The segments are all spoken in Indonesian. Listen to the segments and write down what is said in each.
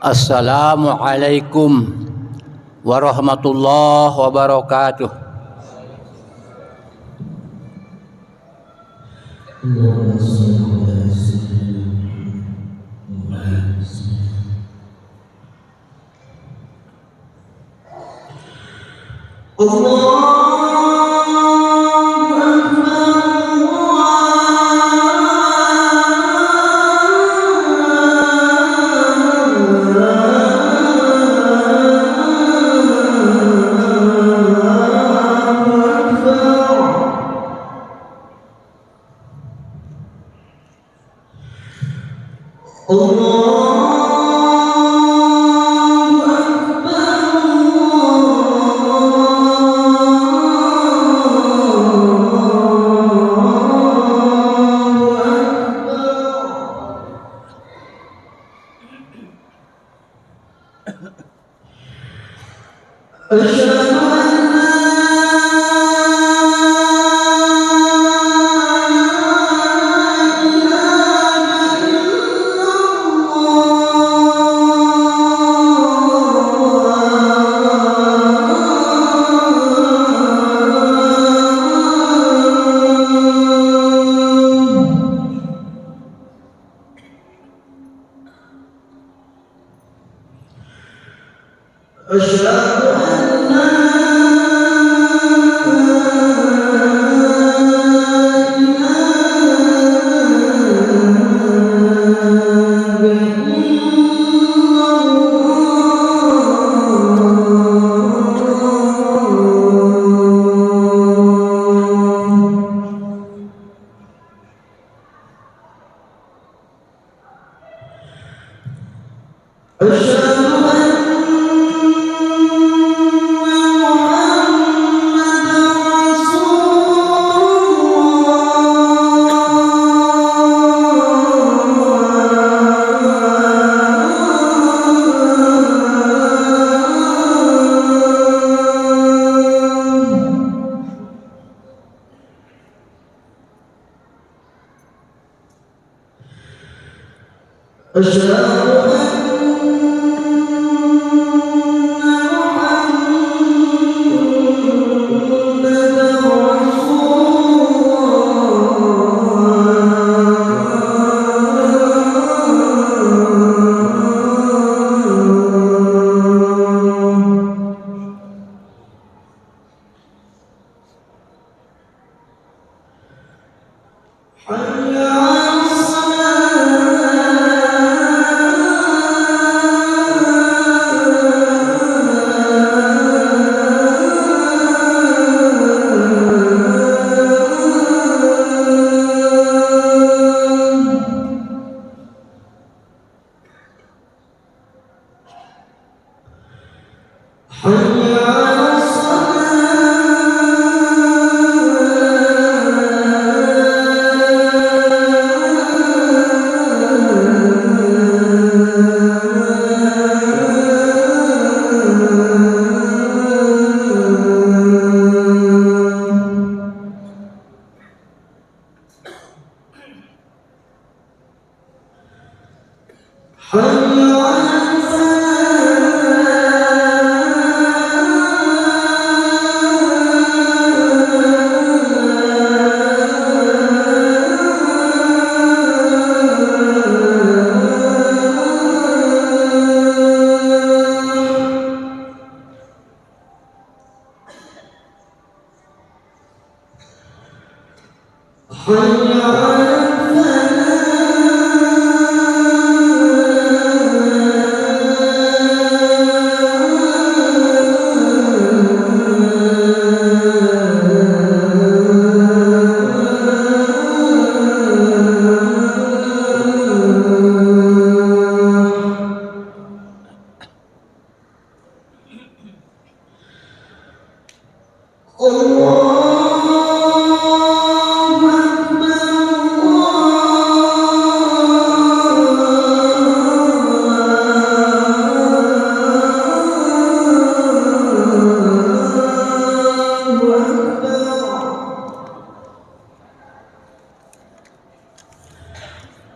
Assalamualaikum warahmatullahi wabarakatuh.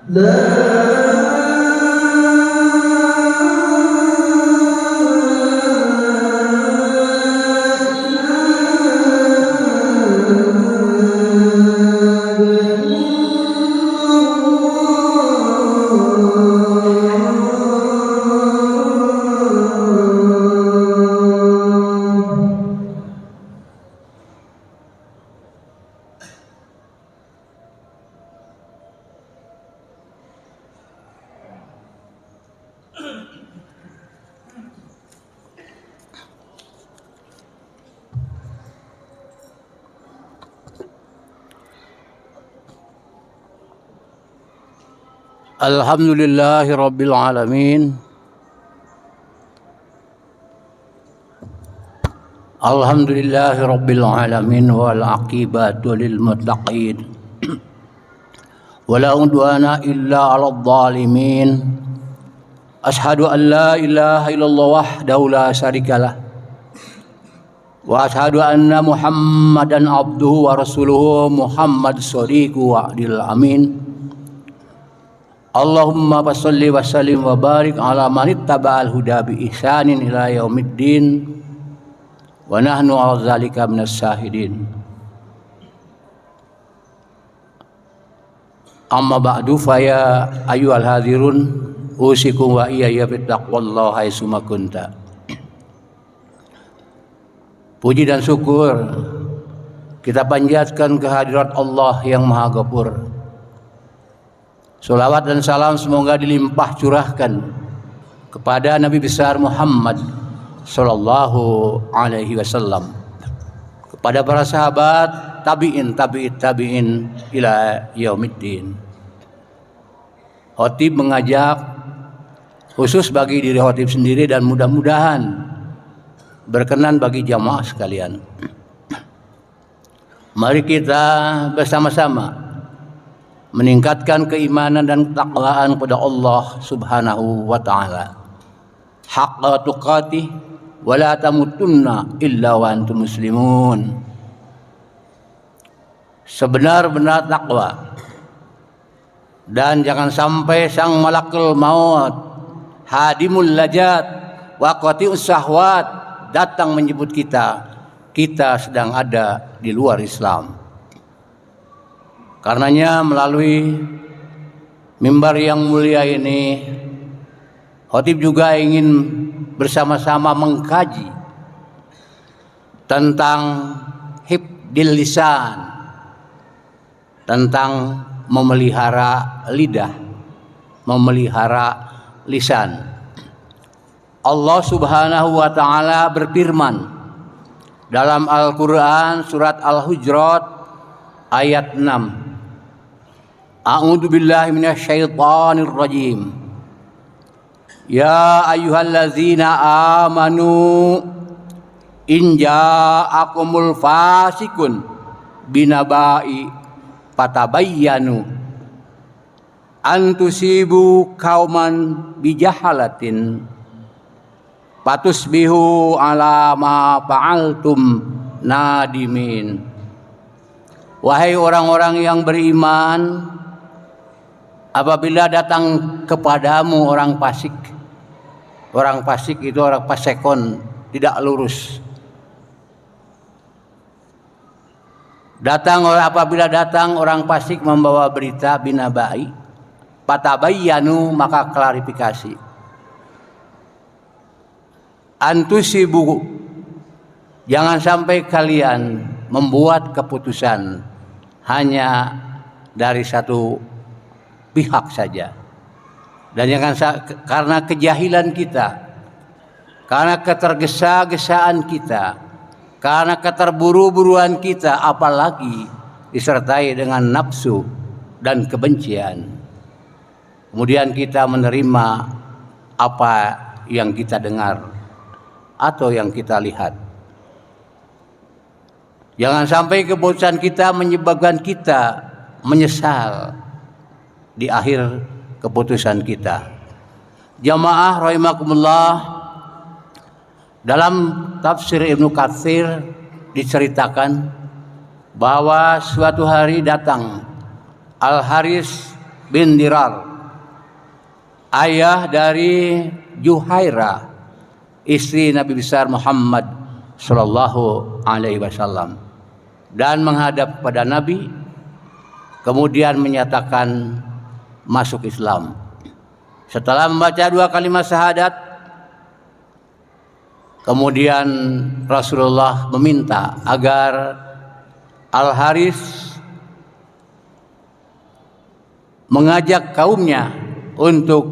لا Alhamdulillahi Rabbil Alamin. Alhamdulillahi Rabbil Alamin wal aqibatu lil muttaqin. Wala udwana illa 'alal zalimin. Ashhadu an la ilaha illallah wahdahu la syarikalah. Wa ashhadu anna Muhammadan abduhu wa rasuluhu Muhammad shadiqu wa'dil amin. Allahumma salli wa sallim wa barik ala man ittaba'al huda bi ihsanin ila yaumiddin. Wa nahnu 'ala dzalika minas syahidin. Amma ba'du fa ya ayyuhal hadirun usikum wa iyaya bittaqwallahi haitsu ma kunta. Puji dan syukur kita panjatkan kehadirat Allah yang Maha Ghafur. Salawat dan salam semoga dilimpah curahkan kepada Nabi besar Muhammad sallallahu alaihi wasallam, kepada para sahabat, tabi'in ila yaumiddin. Khatib mengajak khusus bagi diri khatib sendiri dan mudah-mudahan berkenan bagi jamaah sekalian. Mari kita bersama-sama meningkatkan keimanan dan ketakwaan kepada Allah Subhanahu wa taala. Haqqa tuqatih wa la tamutunna illa wa antum muslimun. Sebenar-benar takwa, dan jangan sampai sang malakul maut hadimul lajat wa qati'us syahwat datang menyebut kita sedang ada di luar Islam. Karenanya melalui mimbar yang mulia ini, khatib juga ingin bersama-sama mengkaji tentang hifdzil lisan, tentang memelihara lidah, memelihara lisan. Allah Subhanahu wa taala berfirman dalam Al-Qur'an surat Al-Hujurat ayat 6. A'udzu billahi minasyaitonir rajim. Ya ayyuhallazina amanu in ja'akumul fasikun binaba'i fatabayyanu an tusibu qauman bijahalatin fatusbihu ala ma fa'altum nadimin. Wahai orang-orang yang beriman, apabila datang kepadamu orang fasik itu orang fasekon, tidak lurus. Apabila datang orang fasik membawa berita binabai, fatabayyanu, maka klarifikasi. Antusibu, jangan sampai kalian membuat keputusan hanya dari satu pihak saja. Dan jangan karena kejahilan kita, karena ketergesa-gesaan kita, karena keterburu-buruan kita, apalagi disertai dengan nafsu dan kebencian, kemudian kita menerima apa yang kita dengar atau yang kita lihat. Jangan sampai keputusan kita menyebabkan kita menyesal di akhir keputusan kita. Jamaah rahimakumullah, dalam tafsir Ibnu Katsir diceritakan bahwa suatu hari datang Al-Haris bin Dirar, ayah dari Juhairah, istri Nabi besar Muhammad sallallahu alaihi wasallam, dan menghadap kepada Nabi, kemudian menyatakan masuk Islam. Setelah membaca 2 kalimat syahadat, kemudian Rasulullah meminta agar Al-Haris mengajak kaumnya untuk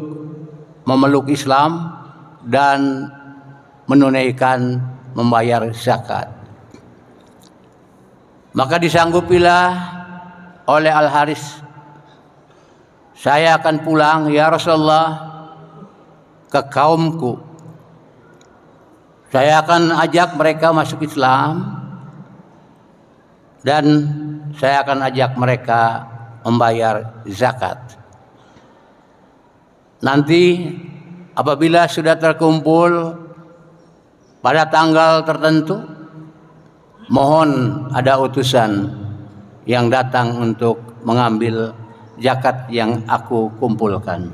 memeluk Islam dan menunaikan membayar zakat. Maka disanggupilah oleh Al-Haris saya akan pulang ya Rasulullah ke kaumku. Saya akan ajak mereka masuk Islam dan saya akan ajak mereka membayar zakat. Nanti apabila sudah terkumpul pada tanggal tertentu, mohon ada utusan yang datang untuk mengambil zakat yang aku kumpulkan.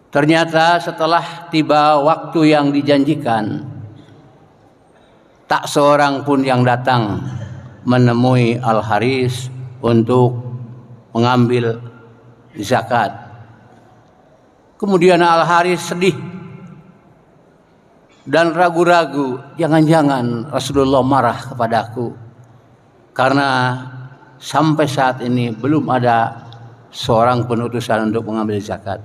Ternyata setelah tiba waktu yang dijanjikan, tak seorang pun yang datang menemui Al-Haris untuk mengambil zakat. Kemudian Al-Haris sedih dan ragu-ragu, jangan-jangan Rasulullah marah kepadaku karena sampai saat ini belum ada seorang pun utusan untuk mengambil zakat.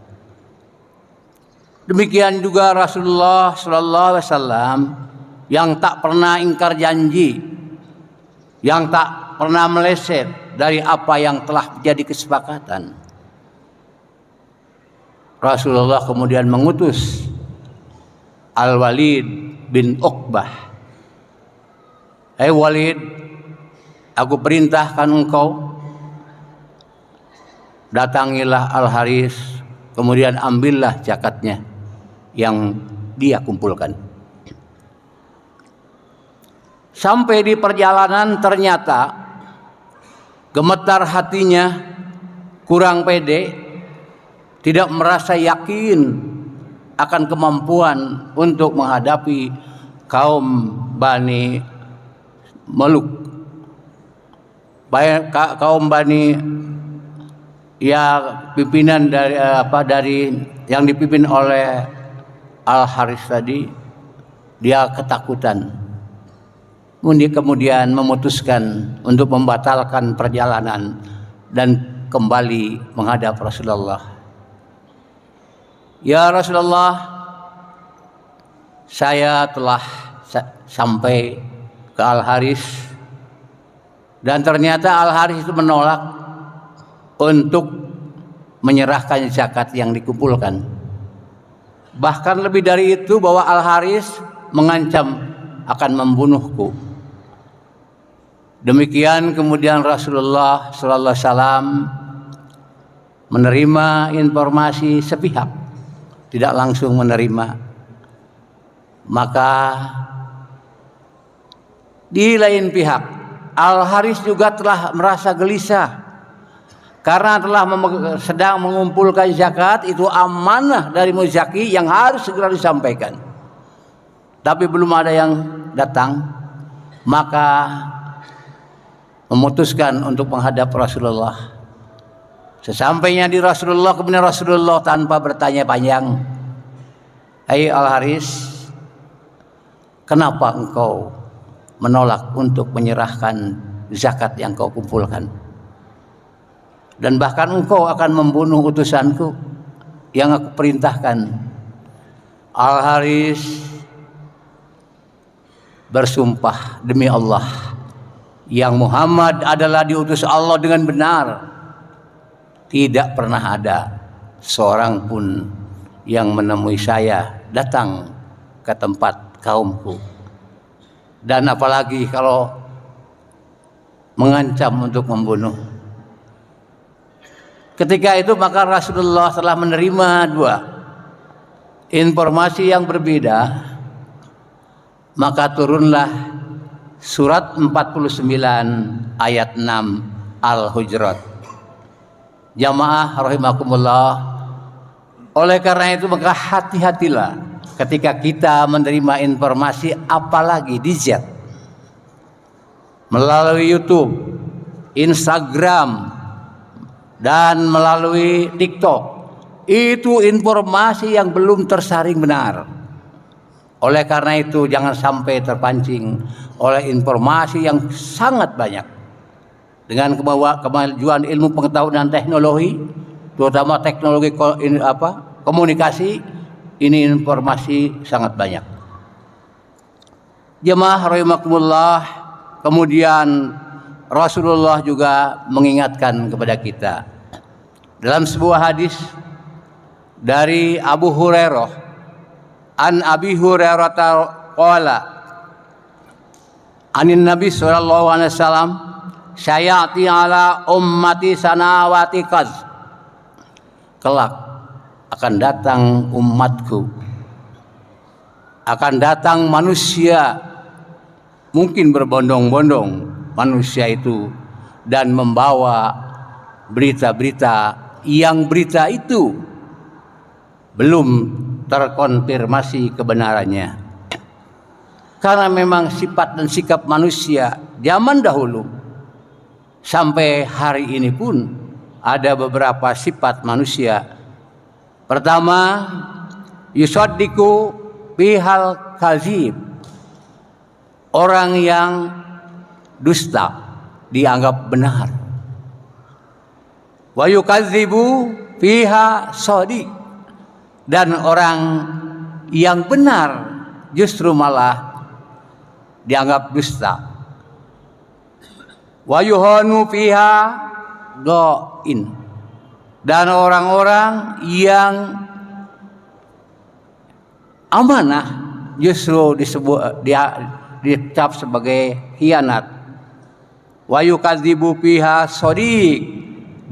Demikian juga Rasulullah SAW yang tak pernah ingkar janji, yang tak pernah meleset dari apa yang telah menjadi kesepakatan. Rasulullah kemudian mengutus Al-Walid bin Uqbah. Hai Walid, aku perintahkan engkau, datangilah Al-Haris, kemudian ambillah zakatnya yang dia kumpulkan. Sampai di perjalanan ternyata gemetar hatinya, kurang pede, tidak merasa yakin akan kemampuan untuk menghadapi kaum Bani Muluk, kaum Bani ya pimpinan dari yang dipimpin oleh Al-Haris tadi. Dia ketakutan. Kemudian memutuskan untuk membatalkan perjalanan dan kembali menghadap Rasulullah. Ya Rasulullah, saya telah sampai ke Al-Haris dan ternyata Al-Haris itu menolak untuk menyerahkan zakat yang dikumpulkan. Bahkan lebih dari itu, bahwa Al-Haris mengancam akan membunuhku. Demikian kemudian Rasulullah sallallahu alaihi wasallam menerima informasi sepihak, tidak langsung menerima. Maka di lain pihak Al-Haris juga telah merasa gelisah karena telah sedang mengumpulkan zakat. Itu amanah dari muzaki yang harus segera disampaikan, tapi belum ada yang datang. Maka memutuskan untuk menghadap Rasulullah. Sesampainya di Rasulullah, kemudian Rasulullah tanpa bertanya panjang, hai Al-Haris, kenapa engkau menolak untuk menyerahkan zakat yang kau kumpulkan? Dan bahkan engkau akan membunuh utusanku yang aku perintahkan. Al-Haris bersumpah demi Allah yang Muhammad adalah diutus Allah dengan benar. Tidak pernah ada seorang pun yang menemui saya datang ke tempat kaumku. Dan apalagi kalau mengancam untuk membunuh. Ketika itu maka Rasulullah telah menerima dua informasi yang berbeda. Maka turunlah surat 49 ayat 6 Al-Hujurat. Jamaah rahimakumullah. Oleh karena itu maka hati-hatilah ketika kita menerima informasi, apalagi di chat, melalui YouTube, Instagram, dan melalui TikTok. Itu informasi yang belum tersaring benar. Oleh karena itu jangan sampai terpancing oleh informasi yang sangat banyak. Dengan kemajuan ilmu pengetahuan dan teknologi, terutama teknologi komunikasi, ini informasi sangat banyak. Jemaah rahimakumullah, kemudian Rasulullah juga mengingatkan kepada kita dalam sebuah hadis dari Abu Hurairah, an Abi Hurairah qala anin Nabi sallallahu alaihi wasallam, syayati ala ummati sanawati kaz, kelak akan datang umatku, akan datang manusia, mungkin berbondong-bondong manusia itu, dan membawa berita-berita yang berita itu belum terkonfirmasi kebenarannya. Karena memang sifat dan sikap manusia zaman dahulu sampai hari ini pun ada beberapa sifat manusia. Pertama, yusaddiqu bihal kazib, orang yang dusta dianggap benar. Wa yukadzibu fiha shadiq, dan orang yang benar justru malah dianggap dusta. Wa yuhanu fiha ghain, dan orang-orang yang amanah justru dicap sebagai khianat. Wa yukadzibu fiha shadiq,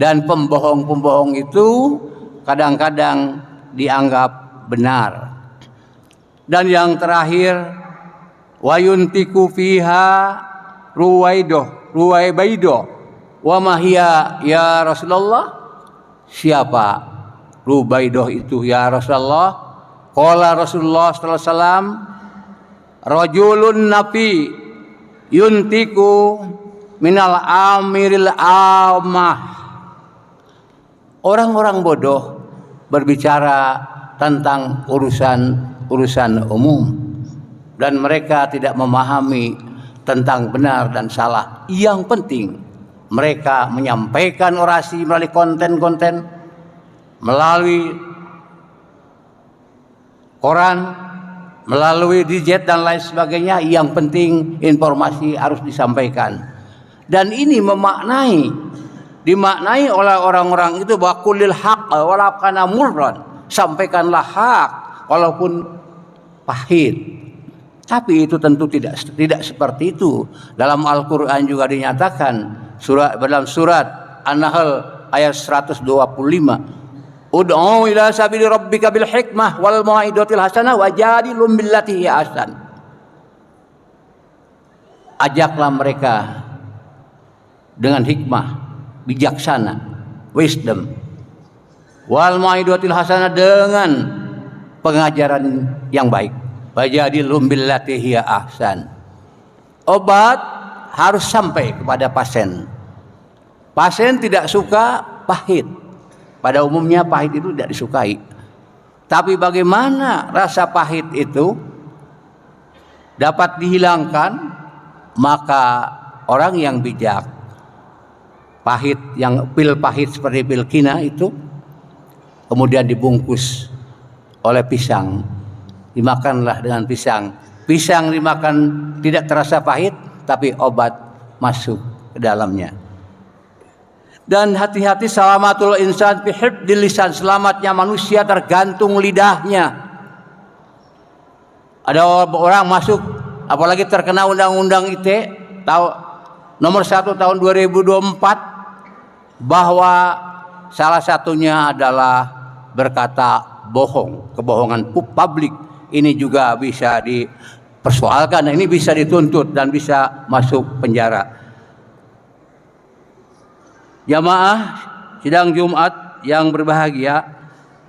dan pembohong-pembohong itu kadang-kadang dianggap benar. Dan yang terakhir, wa yuntiku fiha ruwaidah wa mahiya ya Rasulullah. Siapa Rubaidah itu ya Rasulullah? Qala Rasulullah sallallahu alaihi wasallam, rajulun nabi yuntiku minal amiril amah. Orang-orang bodoh berbicara tentang urusan umum, dan mereka tidak memahami tentang benar dan salah. Yang penting mereka menyampaikan orasi melalui konten-konten, melalui koran, melalui dijet dan lain sebagainya. Yang penting informasi harus disampaikan. Dan ini dimaknai oleh orang-orang itu bahwa kulil haq walau kana murran, sampaikanlah hak walaupun pahit. Tapi itu tentu tidak seperti itu. Dalam Al-Qur'an juga dinyatakan dalam surat An-Nahl ayat 125, ud'u ila sabili rabbika bil hikmah wal mau'izatil hasanah wajadilhum billati hiya ahsan. Ajaklah mereka dengan hikmah, bijaksana, wisdom, wal mau'izatil hasanah, dengan pengajaran yang baik. Wajadilhum billati hiya ahsan. Obat harus sampai kepada pasien. Pasien tidak suka pahit. Pada umumnya pahit itu tidak disukai. Tapi bagaimana rasa pahit itu dapat dihilangkan? Maka orang yang bijak, pil pahit seperti pil kina itu kemudian dibungkus oleh pisang. Dimakanlah dengan pisang. Pisang dimakan tidak terasa pahit, tapi obat masuk ke dalamnya. Dan hati-hati, salamatul insan fi hifdzil lisan, selamatnya manusia tergantung lidahnya. Ada orang masuk, apalagi terkena undang-undang ITE nomor 1 tahun 2024, bahwa salah satunya adalah berkata bohong, kebohongan publik. Ini juga bisa dipersoalkan, ini bisa dituntut dan bisa masuk penjara. Jamaah sidang Jumat yang berbahagia,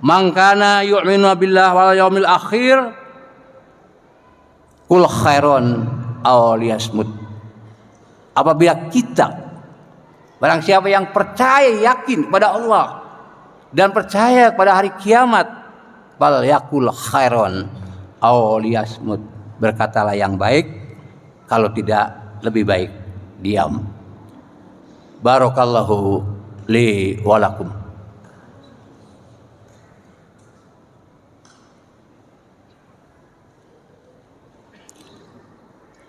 mangkana yu'minu billah wal yaumil akhir kul khairon aw liyasmut. Apabila kita, barang siapa yang percaya, yakin kepada Allah dan percaya pada hari kiamat, fal yakul khairon aw liyasmut, berkatalah yang baik, kalau tidak lebih baik diam. Barakallahu li wa lakum.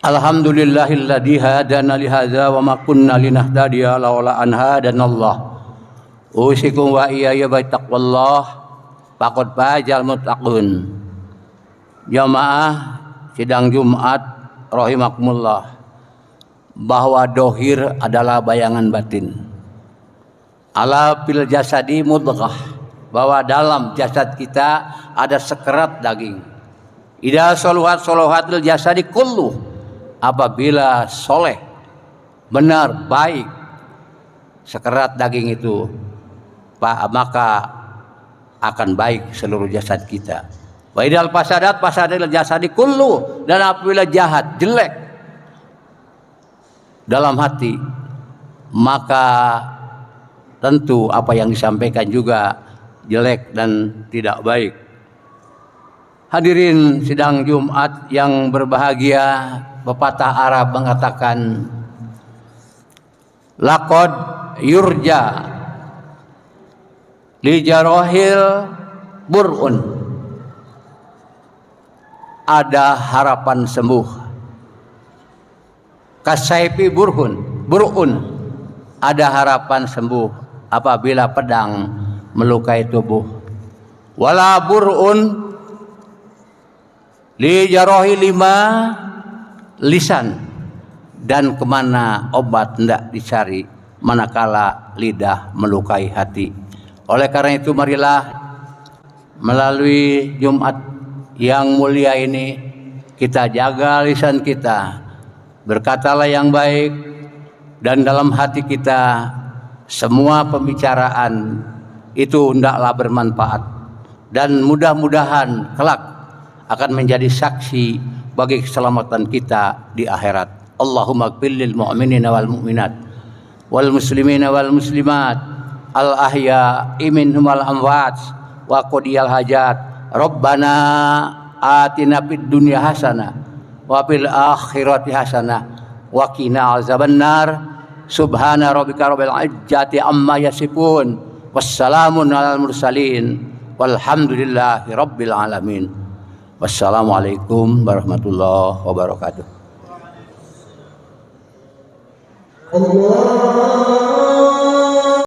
Alhamdulillahilladzi hadana li hadza wa ma kunna linahtadiya laula an hadanallah. Usikum wa iyaya bittaqwallah faqad fazal muttaqun. Jamaah sidang Jumat rahimakumullah, bahwa dohir adalah bayangan batin. Ala fil jasadi mudghah, bahwa dalam jasad kita ada sekerat daging. Idza soluhatul jasadi kullu, apabila soleh, benar, baik sekerat daging itu, maka akan baik seluruh jasad kita. Wa idal fasadil jasadi kullu, dan apabila jahat, jelek dalam hati, maka tentu apa yang disampaikan juga jelek dan tidak baik. Hadirin sidang Jumat yang berbahagia, pepatah Arab mengatakan, laqad yurja li jarohil bur'un, ada harapan sembuh. Kasaifi bur'un, ada harapan sembuh apabila pedang melukai tubuh. Wala bur'un li jarohi lima lisan, dan kemana obat hendak dicari manakala lidah melukai hati. Oleh karena itu, marilah melalui Jumat yang mulia ini kita jaga lisan kita, berkatalah yang baik, dan dalam hati kita semua pembicaraan itu hendaklah bermanfaat, dan mudah-mudahan kelak akan menjadi saksi bagi keselamatan kita di akhirat. Allahumma ighfir lil mu'minina wal mu'minat wal muslimina wal muslimat al ahya'i minhum wal amwat wa qudiyal hajat. Rabbana atina fid dunya hasanah wa fil akhirati hasanah wa qina azabannar. Subhana rabbika rabbil izzati amma yasifun, wassalamun alal mursalin, walhamdulillahi rabbil alamin. Wassalamualaikum warahmatullahi wabarakatuh. Allah